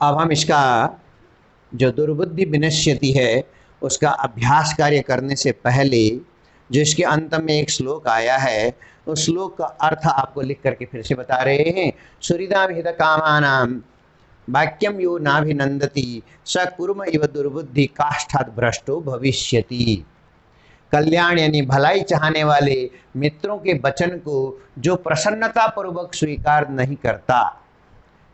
अब हम इसका जो दुर्बुद्धि विनश्यति है उसका अभ्यास कार्य करने से पहले जो इसके अंत में एक श्लोक आया है उस श्लोक का अर्थ आपको लिख करके फिर से बता रहे हैं। सुहृदाभिहित कामानाम वाक्यम यो नाभिनंदति स कुर्म इव दुर्बुद्धि काष्ठात् भ्रष्टो भविष्यति। कल्याण यानी भलाई चाहने वाले मित्रों के वचन को जो प्रसन्नता पूर्वक स्वीकार नहीं करता,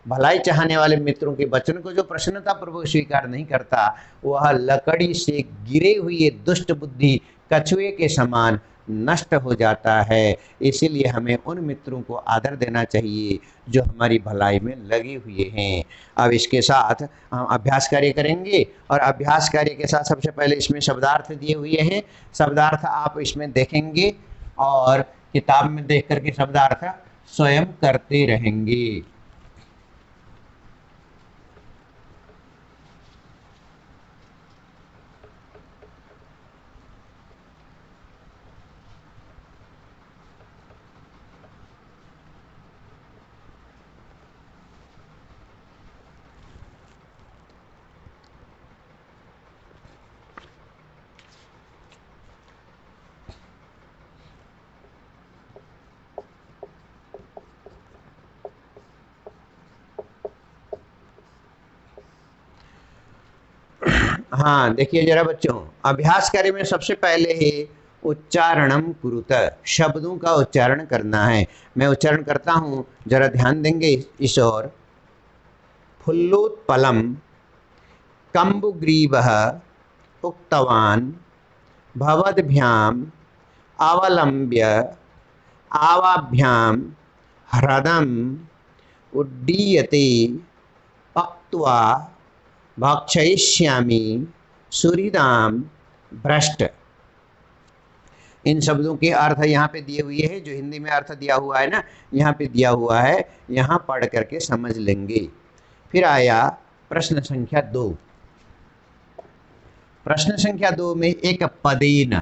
भलाई चाहने वाले मित्रों के वचन को जो प्रसन्नता पूर्वक स्वीकार नहीं करता, वह लकड़ी से गिरे हुए दुष्ट बुद्धि कछुए के समान नष्ट हो जाता है। इसीलिए हमें उन मित्रों को आदर देना चाहिए जो हमारी भलाई में लगे हुए हैं। अब इसके साथ हम अभ्यास कार्य करेंगे और अभ्यास कार्य के साथ सबसे पहले इसमें शब्दार्थ दिए हुए हैं। शब्दार्थ आप इसमें देखेंगे और किताब में देख करके शब्दार्थ स्वयं करते रहेंगे। हाँ देखिए जरा बच्चों, अभ्यास कार्य में सबसे पहले है उच्चारणम कुरुत, शब्दों का उच्चारण करना है। मैं उच्चारण करता हूँ, जरा ध्यान देंगे इस ओर। फुल्लोत्पलम कम्बुग्रीवः उक्तवान् भवद्भ्याम अवलंब्य आवाभ्याम ह्रदम उड्डीयते पक्त्वा भक्षयिष्यामि सुहृदाम भ्रष्ट। इन शब्दों के अर्थ यहाँ पे दिए हुए हैं, जो हिंदी में अर्थ दिया हुआ है ना, यहाँ पे दिया हुआ है, यहाँ पढ़ करके समझ लेंगे। फिर आया प्रश्न संख्या 2। प्रश्न संख्या 2 में एक पदेन,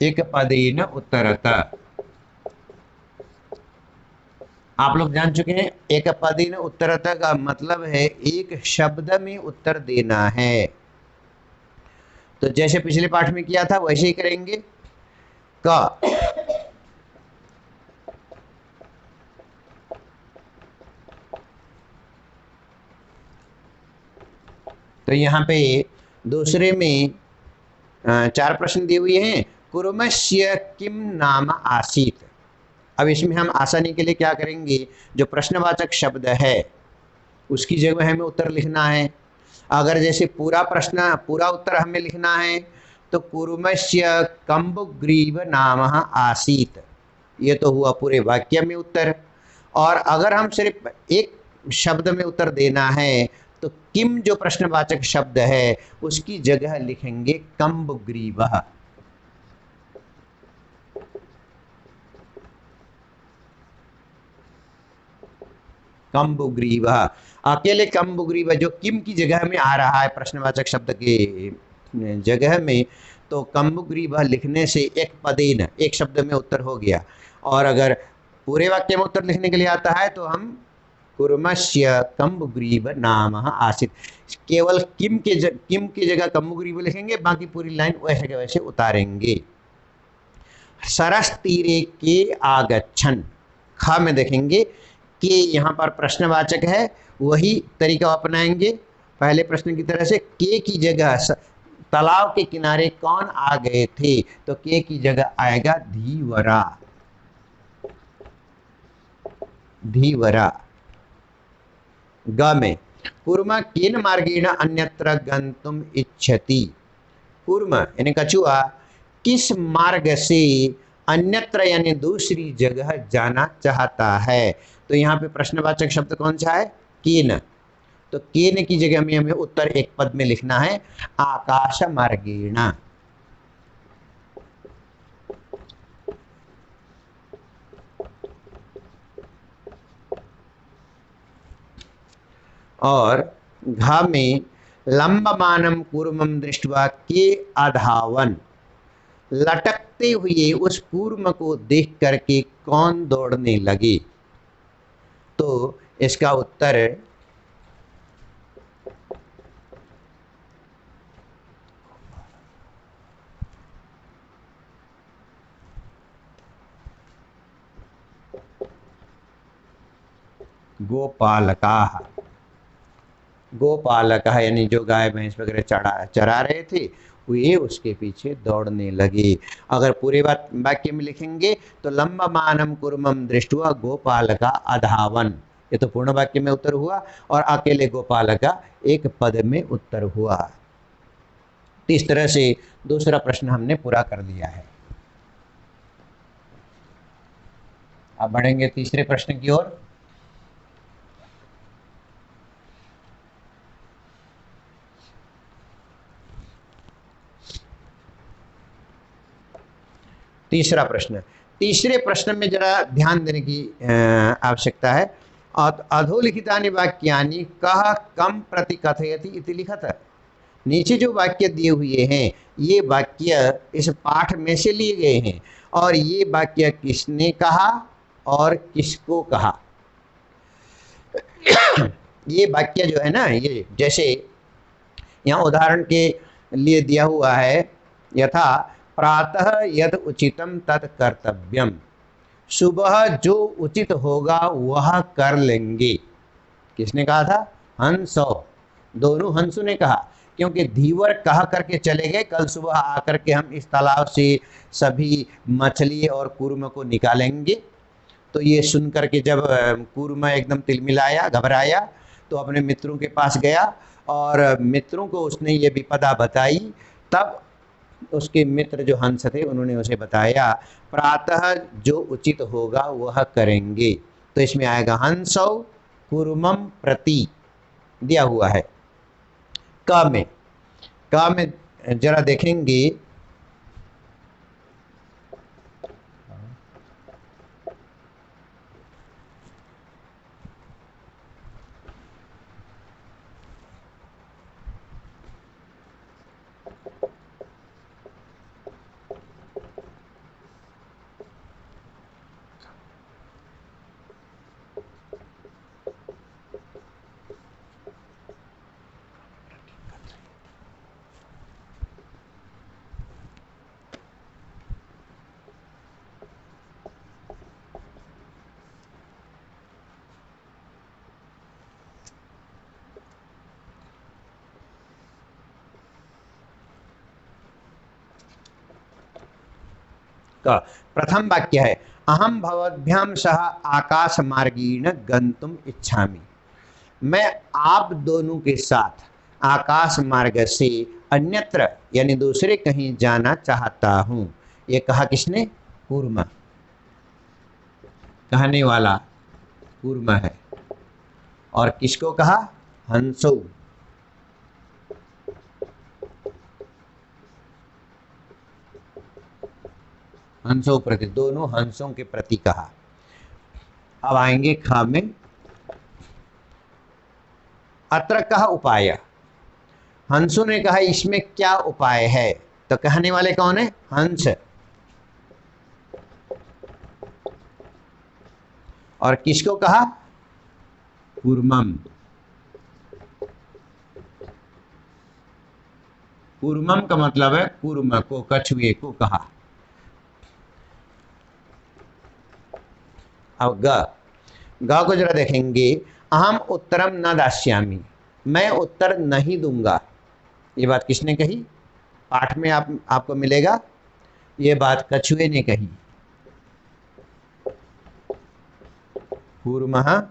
एक पदेन उत्तरत। आप लोग जान चुके हैं एक पदेन उत्तरत का मतलब है एक शब्द में उत्तर देना है। तो जैसे पिछले पाठ में किया था वैसे ही करेंगे। क तो यहाँ पे दूसरे में 4 प्रश्न दिए हुए हैं। कुर्मस्य किम नाम आसीत। अब इसमें हम आसानी के लिए क्या करेंगे, जो प्रश्नवाचक शब्द है उसकी जगह हमें उत्तर लिखना है। अगर जैसे पूरा प्रश्न पूरा उत्तर हमें लिखना है तो कुर्मस्य कम्बुग्रीव नाम आसीत, ये तो हुआ पूरे वाक्य में उत्तर। और अगर हम सिर्फ एक शब्द में उत्तर देना है तो किम जो प्रश्नवाचक शब्द है उसकी जगह लिखेंगे कम्बुग्रीवः। कम्बुग्रीवः, अकेले कम्बुग्रीवः जो किम की जगह में आ रहा है प्रश्नवाचक शब्द के जगह में, तो कम्बुग्रीवः लिखने से एक पदेन, एक शब्द में उत्तर हो गया। और अगर पूरे वाक्य में उत्तर लिखने के लिए आता है तो हम कुर्मस्य कम्बुग्रीव नाम आसीत, केवल किम की जगह कम्बुग्रीव लिखेंगे, बाकी पूरी लाइन वैसे के वैसे उतारेंगे। सरस तीरे के आगच्छन, ख में देखेंगे कि यहाँ पर प्रश्नवाचक है, वही तरीका अपनाएंगे पहले प्रश्न की तरह से। के की जगह तालाब के किनारे कौन आ गए थे, तो के की जगह आएगा धीवरा, धीवरा। ग में कूर्म केन मार्गेण अन्यत्र गंतुम इच्छति। कूर्म यानी कछुआ किस मार्ग से अन्यत्र यानी दूसरी जगह जाना चाहता है। तो यहाँ पे प्रश्नवाचक शब्द कौन सा है, केन। तो केन की जगह में हमें उत्तर एक पद में लिखना है, आकाश मार्गेण। और घ में लंबमानम कूर्मम दृष्टवा के अधावन, लटकते हुए उस कूर्म को देख करके कौन दौड़ने लगे। तो इसका उत्तर गोपालकाः। गोपालकाः यानी जो गाय भैंस वगैरह चरा रहे थे वे उसके पीछे दौड़ने लगे। अगर पूरे वाक्य में लिखेंगे तो लंबमानं कूर्मं दृष्ट्वा गोपालका अधावन, ये तो पूर्ण वाक्य में उत्तर हुआ, और अकेले गोपालका एक पद में उत्तर हुआ। तो इस तरह से दूसरा प्रश्न हमने पूरा कर दिया है। अब बढ़ेंगे तीसरे प्रश्न की ओर। तीसरा प्रश्न, तीसरे प्रश्न में जरा ध्यान देने की आवश्यकता है। अधोलिखितानि वाक्यानि कः कम प्रतिकथयति इति लिखत। नीचे जो वाक्य दिए हुए हैं ये वाक्य इस पाठ में से लिए गए हैं, और ये वाक्य किसने कहा और किसको कहा। ये वाक्य जो है ना, ये जैसे यहाँ उदाहरण के लिए दिया हुआ है, यथा प्रातः यद उचितम तत् कर्तव्यम, सुबह जो उचित होगा वह कर लेंगे। किसने कहा था? हंसो, दोनों हंसों ने कहा, क्योंकि धीवर कह करके चले गए कल सुबह आकर के हम इस तालाब से सभी मछली और कूर्म को निकालेंगे। तो ये सुन करके जब कूर्म एकदम तिलमिलाया, घबराया, तो अपने मित्रों के पास गया और मित्रों को उसने ये विपदा बताई। तब उसके मित्र जो हंस थे उन्होंने उसे बताया प्रातः जो उचित होगा वह करेंगे। तो इसमें आएगा हंसौ कूर्मम प्रति दिया हुआ है। क में जरा देखेंगे, का प्रथम वाक्य है अहम भवद्भ्याम सह आकाश मार्गेण गंतुम इच्छामि। मैं आप दोनों के साथ आकाश मार्ग से अन्यत्र यानी दूसरे कहीं जाना चाहता हूँ। ये कहा किसने? कूर्म, कहने वाला कूर्म है। और किसको कहा? हंसो। हंसों प्रति, दोनों हंसों के प्रति कहा। अब आएंगे ख में, अत्र कह उपाय। हंसों ने कहा इसमें क्या उपाय है? तो कहने वाले कौन है? हंस। और किसको कहा? कूर्मम। कूर्मम का मतलब है कूर्म को, कछुए को कहा। अब ग को जरा देखेंगे, अहम उत्तरम न दास्यामि, मैं उत्तर नहीं दूंगा। ये बात किसने कही? पाठ में आपको मिलेगा, ये बात कछुए ने कही। कूर्मः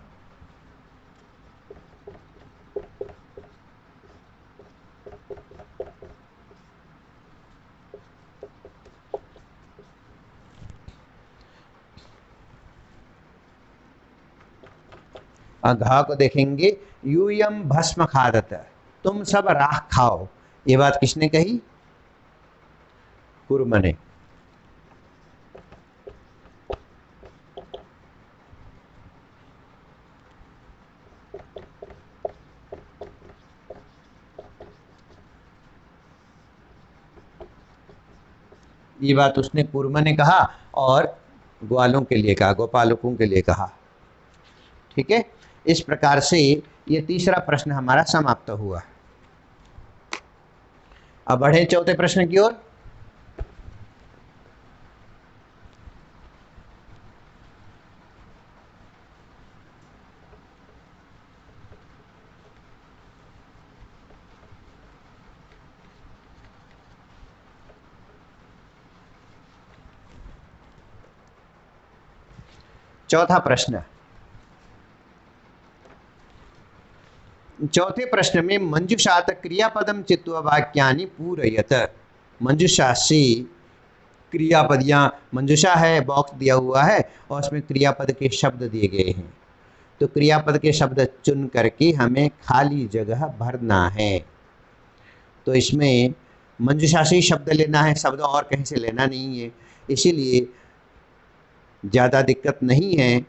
घा को देखेंगे, यूयम भस्म खादत, तुम सब राख खाओ। ये बात किसने कही? कूर्म ने। ये बात उसने कूर्म ने कहा और ग्वालों के लिए कहा, गोपालकों के लिए कहा। ठीक है, इस प्रकार से ये तीसरा प्रश्न हमारा समाप्त हुआ। अब बढ़े चौथे प्रश्न की ओर। चौथा प्रश्न, चौथे प्रश्न में मंजुषात क्रियापदम चित्वा वाक्यानि पूरयत। मंजुषा से क्रियापद, यहाँ मंजुषा है, बॉक्स दिया हुआ है और उसमें क्रियापद के शब्द दिए गए हैं, तो क्रियापद के शब्द चुन करके हमें खाली जगह भरना है। तो इसमें मंजुषा से ही शब्द लेना है, शब्द और कहीं से लेना नहीं है, इसीलिए ज़्यादा दिक्कत नहीं है।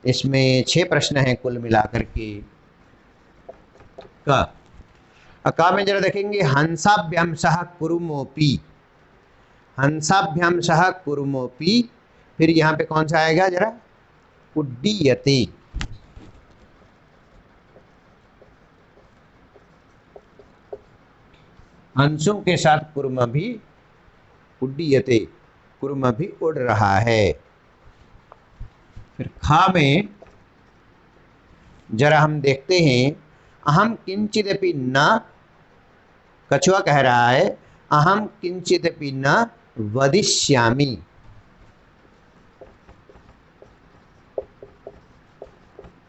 इसमें 6 प्रश्न हैं कुल मिलाकर के। का में जरा देखेंगे, हंसाभ्याम सह कुरुमोपी, हंसाभ्याम सह कुरुमोपी, फिर यहाँ पे कौन सा आएगा जरा, उड्डीयते। हंसों के साथ कुर्म भी उड्डीयते, कुर्म भी उड़ रहा है। फिर खा में जरा हम देखते हैं, अहम किंचिदपि न, कछुआ कह रहा है अहम किंचिदपि न वदिष्यामि।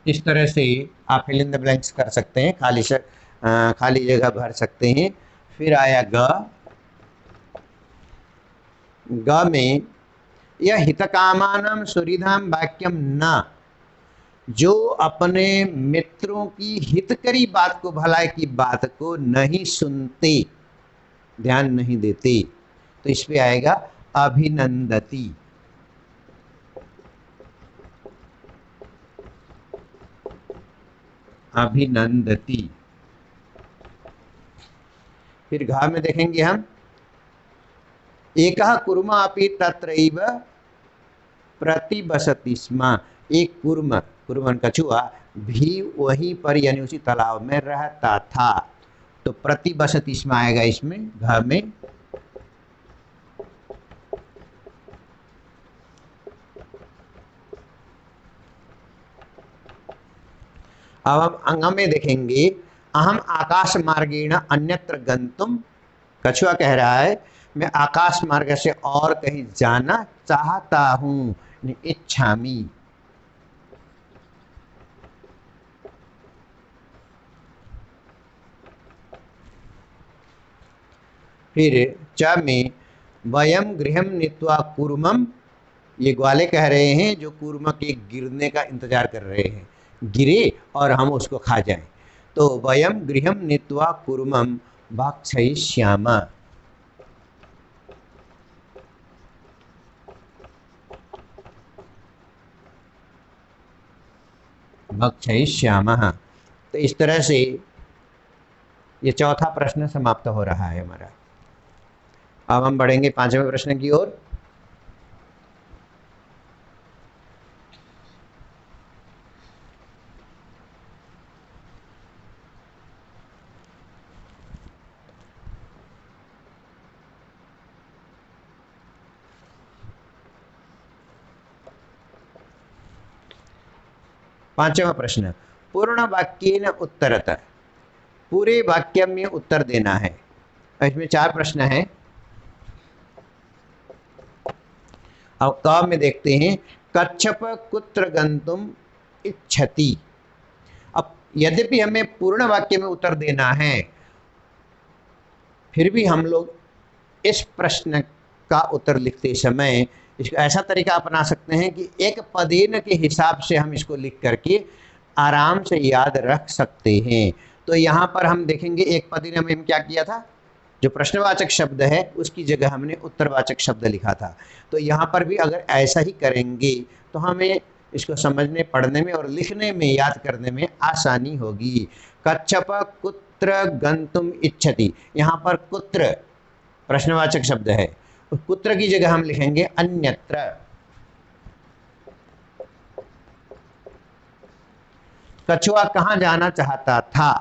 इस तरह से आप फिल इन द ब्लैंक्स कर सकते हैं, खाली जगह भर सकते हैं। फिर आया ग में, यह हितकामानां सुहृदां वाक्यम न, जो अपने मित्रों की हितकरी बात को, भलाई की बात को नहीं सुनते, ध्यान नहीं देते, तो इस पे आएगा अभिनंदती। अभिनंदती। फिर घा में देखेंगे हम, एकः कुर्मा अपि तत्रैव प्रतिबसति स्म, एक कुर्मन कछुआ भी वहीं पर यानी उसी तालाब में रहता था, तो प्रतिबसति स्म आएगा इसमें घ में। अब हम अंग में देखेंगे, अहम आकाश मार्गेण अन्यत्र गंतुम, कछुआ कह रहा है मैं आकाश मार्ग से और कहीं जाना चाहता हूँ, इच्छामि। फिर च में, वयम गृहम नीत्वा कूर्मम, ये ग्वाले कह रहे हैं जो कूर्म के गिरने का इंतजार कर रहे हैं, गिरे और हम उसको खा जाएं। तो वयम गृहम नीत्वा कूर्मम भक्षयिष्यामः, भक्षयिष्यामः। तो इस तरह से ये चौथा प्रश्न समाप्त हो रहा है हमारा। अब हम बढ़ेंगे 5वें प्रश्न की ओर। पांचवा प्रश्न, पूर्ण वाक्येन उत्तरतः, पूरे वाक्य में उत्तर देना है। इसमें 4 प्रश्न हैं। अब क में देखते हैं, कच्छप कुत्र गंतुम इच्छति। अब यद्यपि हमें पूर्ण वाक्य में उत्तर देना है, फिर भी हम लोग इस प्रश्न का उत्तर लिखते समय इसका ऐसा तरीका अपना सकते हैं कि एक पदेन के हिसाब से हम इसको लिख करके आराम से याद रख सकते हैं। तो यहाँ पर हम देखेंगे, एक पदेन में हम क्या किया था, जो प्रश्नवाचक शब्द है उसकी जगह हमने उत्तरवाचक शब्द लिखा था। तो यहाँ पर भी अगर ऐसा ही करेंगे तो हमें इसको समझने, पढ़ने में और लिखने में, याद करने में आसानी होगी। कच्छप कुत्र गंतुम इच्छति, यहाँ पर कुत्र प्रश्नवाचक शब्द है, कुत्र की जगह हम लिखेंगे अन्यत्र। कछुआ कहाँ जाना चाहता था?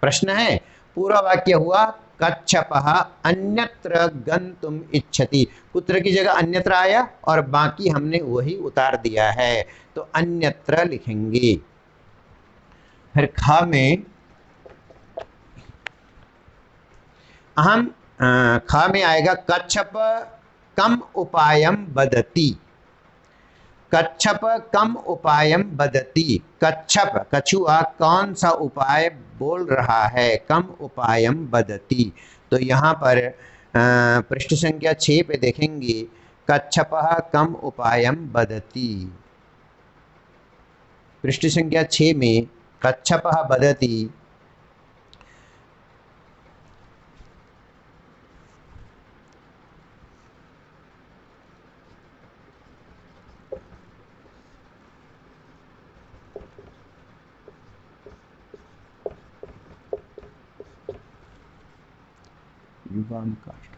प्रश्न है। पूरा वाक्य हुआ कच्छपः अन्यत्र गंतुम इच्छति। कुत्र की जगह अन्यत्र आया और बाकी हमने वही उतार दिया है, तो अन्यत्र लिखेंगे। फिर खा में हम खा में आएगा कच्छप कम उपायम वदति। कच्छप कम उपायम वदति। कच्छप कछुआ कौन सा उपाय बोल रहा है? कम उपायम वदति। तो यहाँ पर पृष्ठ संख्या 6 पे देखेंगे कच्छपः कम उपायम वदति। पृष्ठ संख्या 6 में कच्छपः वदति। युवाम काष्ठ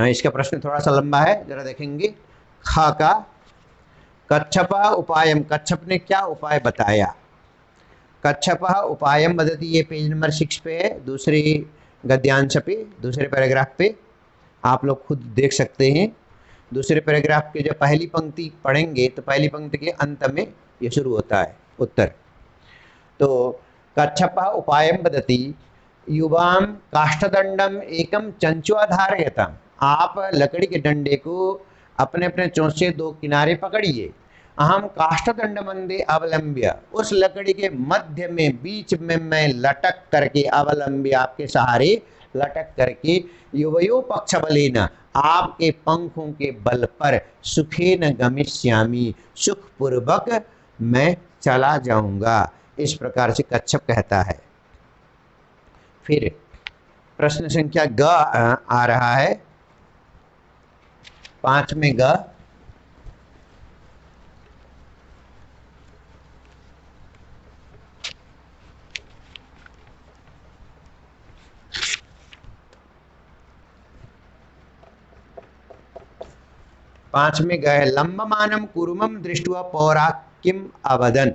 इसका प्रश्न थोड़ा सा लंबा है, जरा देखेंगे। खा का कच्छपः उपायम, कच्छप ने क्या उपाय बताया? कच्छपः उपायम वदति, ये पेज नंबर 6 पे है, दूसरी गद्यांश पे, दूसरे पैराग्राफ पे आप लोग खुद देख सकते हैं। दूसरे पैराग्राफ के जब पहली पंक्ति पढ़ेंगे तो पहली पंक्ति के अंत में ये शुरू होता है उत्तर। तो कच्छपः उपायम वदति युवाम काष्ठदंडम एकम चंचुआ धारयताम। आप लकड़ी के डंडे को अपने अपने चोंच से 2 किनारे पकड़िए। अहम काष्ठदंड मंदे अवलंब्य, उस लकड़ी के मध्य में बीच में मैं लटक करके, अवलंब्य आपके सहारे लटक करके, युवयो पक्ष बलेना, आपके पंखों के बल पर, सुखेन गमिष्यामि, सुखपूर्वक मैं चला जाऊंगा। इस प्रकार से कच्छप कहता है। फिर प्रश्न संख्या ग आ रहा है, 5 में ग। पांच में गए लंबमानम कूर्मम दृष्टवा पौरा किम अवदन।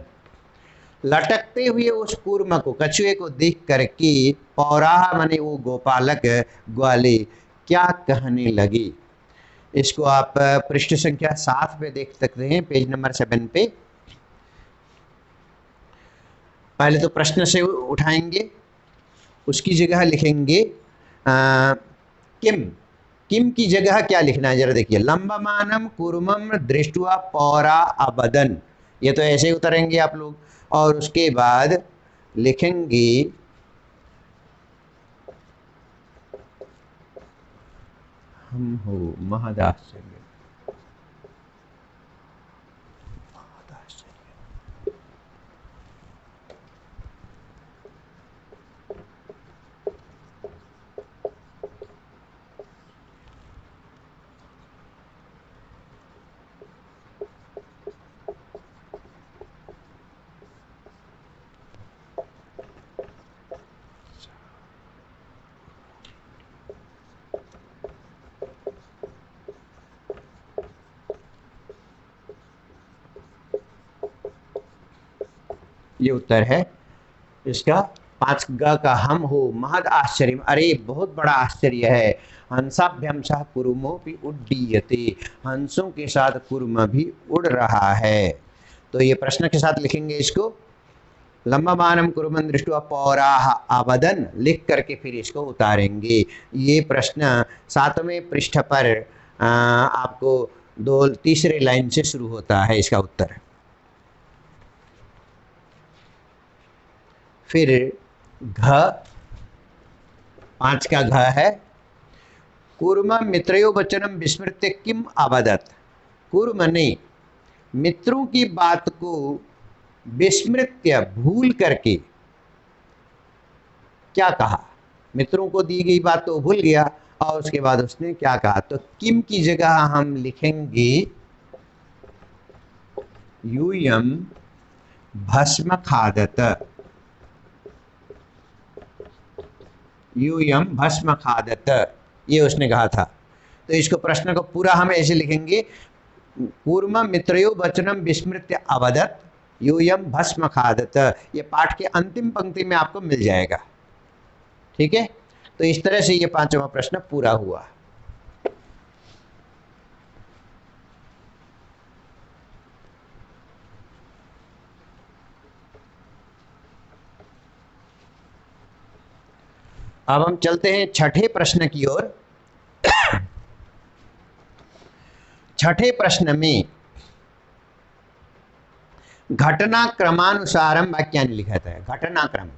लटकते हुए उस कूर्म को, कछुए को देख करके पौराह माने वो गोपालक ग्वाले क्या कहने लगी। इसको आप पृष्ठ संख्या 7 पे देख सकते हैं, पेज नंबर 7 पे। पहले तो प्रश्न से उठाएंगे, उसकी जगह लिखेंगे किम। किम की जगह क्या लिखना है जरा देखिए। लंबमानम कूर्मम दृष्टवा पौरा अबदन, ये तो ऐसे ही उतरेंगे आप लोग। और उसके बाद लिखेंगे हम हो महदाश्चर्य। ये उत्तर है इसका। 5 ग का हम हो महद आश्चर्य, अरे बहुत बड़ा आश्चर्य है। हंसाभ्यम सह कुरुमोपि उड्डीयते, हंसों के साथ कुरुम भी उड़ रहा है। तो ये प्रश्न के साथ लिखेंगे इसको, लंबमानम कुरुमन दृष्ट्वा पौराह अवदन, लिख करके फिर इसको उतारेंगे। ये प्रश्न 7वें पृष्ठ पर आपको तीसरे लाइन से शुरू होता है इसका उत्तर। फिर घ, 5 का घ है, कुर्म मित्रयो वचनम विस्मृत्य किम अवदत, कुर्म ने मित्रों की बात को विस्मृत्य भूल करके क्या कहा, मित्रों को दी गई बात तो भूल गया और उसके बाद उसने क्या कहा। तो किम की जगह हम लिखेंगे यूयम भस्म खादत, यूयम भस्म खादत, ये उसने कहा था। तो इसको प्रश्न को पूरा हम ऐसे लिखेंगे, कूर्म मित्रयो वचनम विस्मृत्य अवदत यूयम भस्म खादत। ये पाठ के अंतिम पंक्ति में आपको मिल जाएगा। ठीक है, तो इस तरह से ये 5वां प्रश्न पूरा हुआ। अब हम चलते हैं छठे प्रश्न की ओर। छठे प्रश्न में घटनाक्रमानुसारम वाक्यानि लिखा है। घटनाक्रम,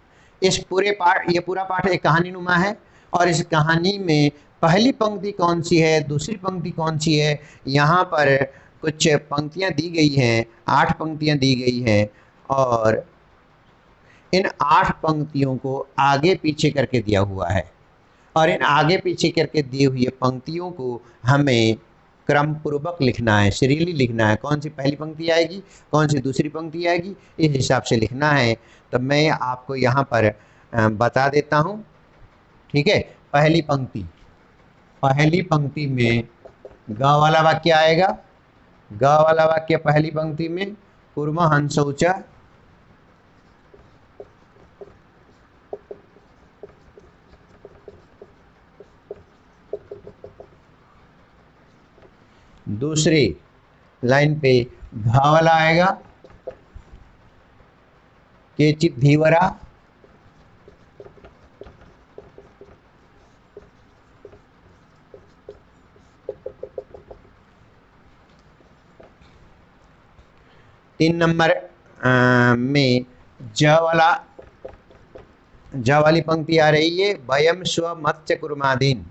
इस पूरे पाठ, ये पूरा पाठ एक कहानी नुमा है और इस कहानी में पहली पंक्ति कौन सी है, दूसरी पंक्ति कौन सी है, यहाँ पर कुछ पंक्तियाँ दी गई हैं, 8 पंक्तियाँ दी गई हैं और इन 8 पंक्तियों को आगे पीछे करके दिया हुआ है और इन आगे पीछे करके दिए हुए पंक्तियों को हमें क्रम पूर्वक लिखना है, सीरियली लिखना है। कौन सी पहली पंक्ति आएगी, कौन सी दूसरी पंक्ति आएगी, इस हिसाब से लिखना है। तो मैं आपको यहाँ पर बता देता हूँ। ठीक है, पहली पंक्ति में ग वाला वाक्य आएगा। ग वाला वाक्य पहली पंक्ति में कुर्म हंसौच, दूसरी लाइन पे घ वाला आएगा, केचित धीवरा, तीन नंबर में ज वाली पंक्ति आ रही है, वयम स्व मत्स्य कुर्मादीन।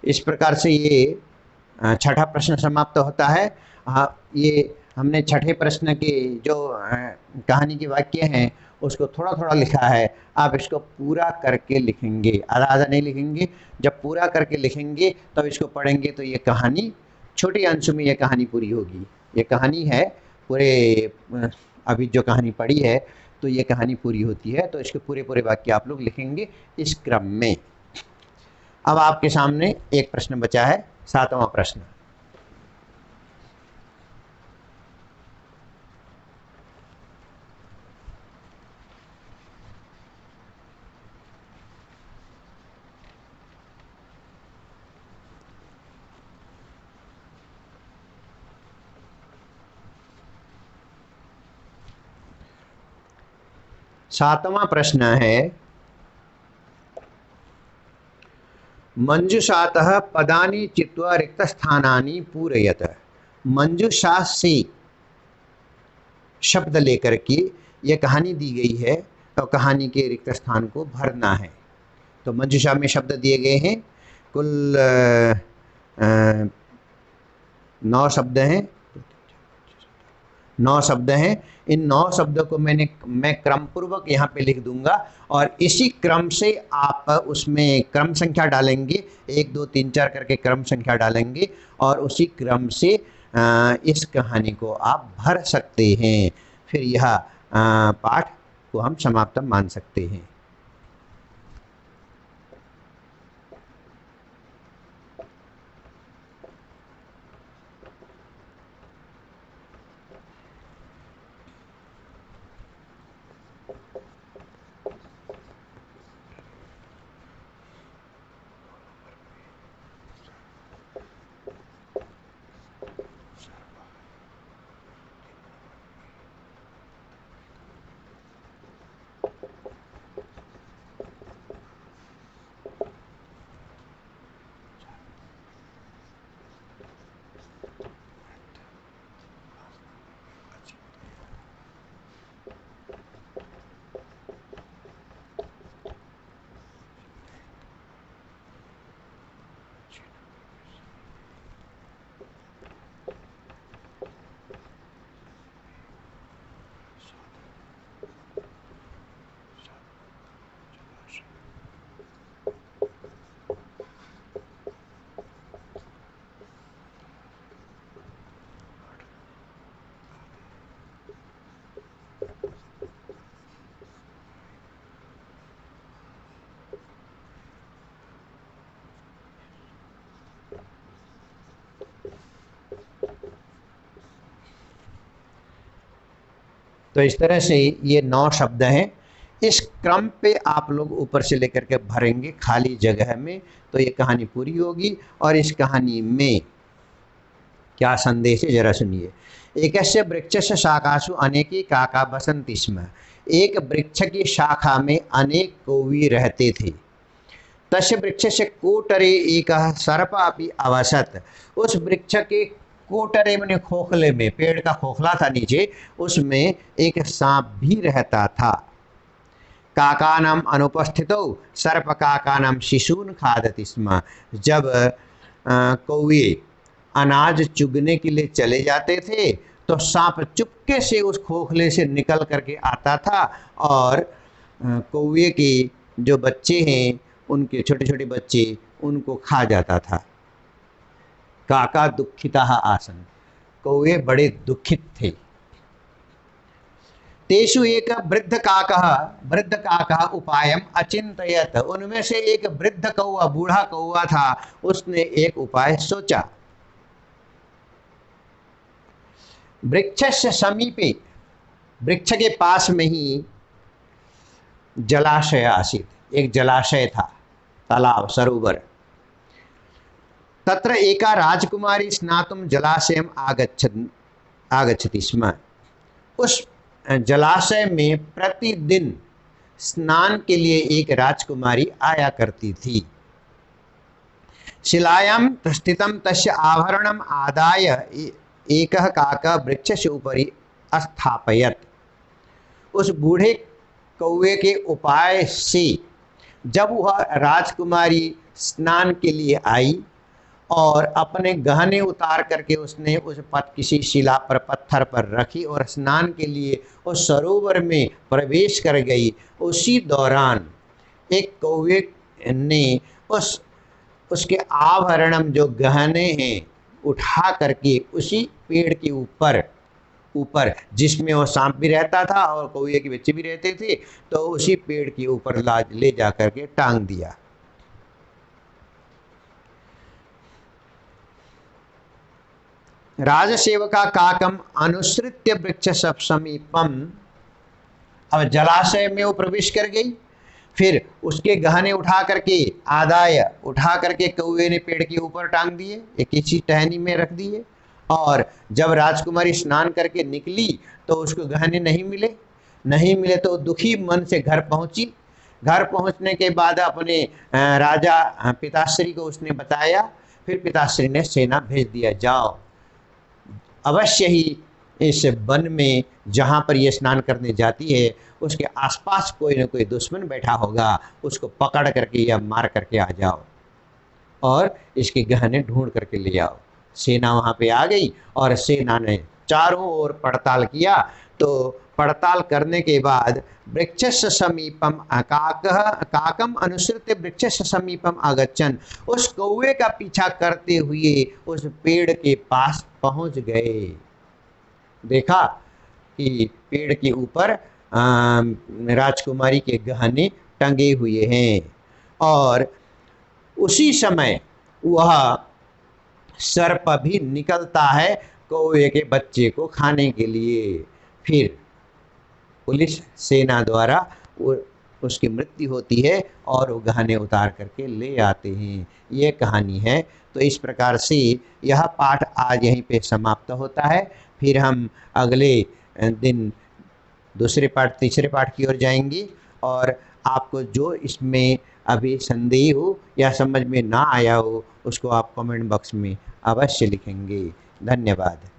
इस प्रकार से ये छठा प्रश्न समाप्त होता है। ये हमने छठे प्रश्न के जो कहानी के वाक्य हैं उसको थोड़ा थोड़ा लिखा है। आप इसको पूरा करके लिखेंगे, आधा आधा नहीं लिखेंगे। जब पूरा करके लिखेंगे तब इसको पढ़ेंगे तो ये कहानी छोटे अंश में ये कहानी पूरी होगी। ये कहानी है पूरे अभी जो कहानी पढ़ी है तो ये कहानी पूरी होती है। तो इसके पूरे पूरे वाक्य आप लोग लिखेंगे इस क्रम में। अब आपके सामने एक प्रश्न बचा है, 7वां प्रश्न। सातवां प्रश्न है, मंजुषातः पदानि चित्वा रिक्तस्थानानि पूरयत। मंजुषा से शब्द लेकर के ये कहानी दी गई है और कहानी के रिक्त स्थान को भरना है। तो मंजुषा में शब्द दिए गए हैं, कुल 9 शब्द हैं। 9 शब्द हैं। इन 9 शब्दों को मैं क्रम पूर्वक यहाँ पे लिख दूंगा और इसी क्रम से आप उसमें क्रम संख्या डालेंगे, 1 2 3 4 करके क्रम संख्या डालेंगे और उसी क्रम से इस कहानी को आप भर सकते हैं। फिर यह पाठ को हम समाप्त मान सकते हैं। तो इस तरह से ये 9 शब्द हैं। इस क्रम पे आप लोग ऊपर से लेकर के भरेंगे खाली जगह में, तो ये कहानी पूरी होगी। और इस कहानी में क्या संदेश है जरा सुनिए। एकस्य वृक्षस्य शाखासु अनेके काका बसन्ति स्म। एक वृक्ष की शाखा में अनेक कौवे रहते थे। तस्य वृक्षस्य कोटरे एकः सर्प अपि अवसत्। उस वृक्ष के कोटरे में खोखले में, पेड़ का खोखला था नीचे, उसमें एक सांप भी रहता था। काकानाम अनुपस्थितौ सर्प काकानाम शिशून खादति स्म। जब कौवे अनाज चुगने के लिए चले जाते थे तो सांप चुपके से उस खोखले से निकल करके आता था और कौवे के जो बच्चे हैं, उनके छोटे छोटे बच्चे, उनको खा जाता था। काका दुखिता आसन। कौवे बड़े दुखित थे। तेषु एक वृद्ध काका उपायम अचिंतयत। उनमें से एक वृद्ध कौवा, बूढ़ा कौवा था, उसने एक उपाय सोचा। वृक्षस्य समीपे, वृक्ष के पास में ही जलाशय आसीत्। एक जलाशय था, तालाब, सरोवर। तत्र एका राजकुमारी स्नातुम जलाशयम आगच्छति स्म। उस जलाशय में प्रतिदिन स्नान के लिए एक राजकुमारी आया करती थी। शिलायां स्थितं तस्य आभरणम् आदाय एकः काकः वृक्षस्य उपरि स्थापयत्। उस बूढ़े कौवे के उपाय से जब वह राजकुमारी स्नान के लिए आई और अपने गहने उतार करके उसने उस किसी शिला पर पत्थर पर रखी और स्नान के लिए उस सरोवर में प्रवेश कर गई। उसी दौरान एक कौवे ने उसके आभरणम जो गहने हैं उठा करके उसी पेड़ के ऊपर जिसमें वो सांप भी रहता था और कौवे के बच्चे भी रहते थे, तो उसी पेड़ के ऊपर ले जा करके टांग दिया। राजसेवका काकम अनुसृत्य वृक्ष समीपम, अब जलाशय में वो प्रवेश कर गई, फिर उसके गहने उठा करके कौवे ने पेड़ के ऊपर टांग दिए, एक किसी टहनी में रख दिए। और जब राजकुमारी स्नान करके निकली तो उसको गहने नहीं मिले तो दुखी मन से घर पहुंची। घर पहुंचने के बाद अपने राजा पिताश्री को उसने बताया। फिर पिताश्री ने सेना भेज दिया, जाओ अवश्य ही इस वन में जहाँ पर ये स्नान करने जाती है उसके आसपास कोई न कोई दुश्मन बैठा होगा, उसको पकड़ करके या मार करके आ जाओ और इसके गहने ढूंढ करके ले आओ। सेना वहाँ पे आ गई और सेना ने चारों ओर पड़ताल किया। तो पड़ताल करने के बाद वृक्षस्य समीपम काकम अनुसृत्य वृक्षस्य समीपम आगच्छन, उस कौवे का पीछा करते हुए उस पेड़ के पास पहुँच गए। देखा कि पेड़ के ऊपर राजकुमारी के गहने टंगे हुए हैं और उसी समय वह सर्प भी निकलता है कौवे के बच्चे को खाने के लिए। फिर पुलिस सेना द्वारा उसकी मृत्यु होती है और वो गहने उतार करके ले आते हैं। ये कहानी है। तो इस प्रकार से यह पाठ आज यहीं पे समाप्त होता है। फिर हम अगले दिन दूसरे पाठ तीसरे पाठ की ओर जाएंगे और आपको जो इसमें अभी संदेह हो या समझ में ना आया हो उसको आप कमेंट बॉक्स में अवश्य लिखेंगे। धन्यवाद।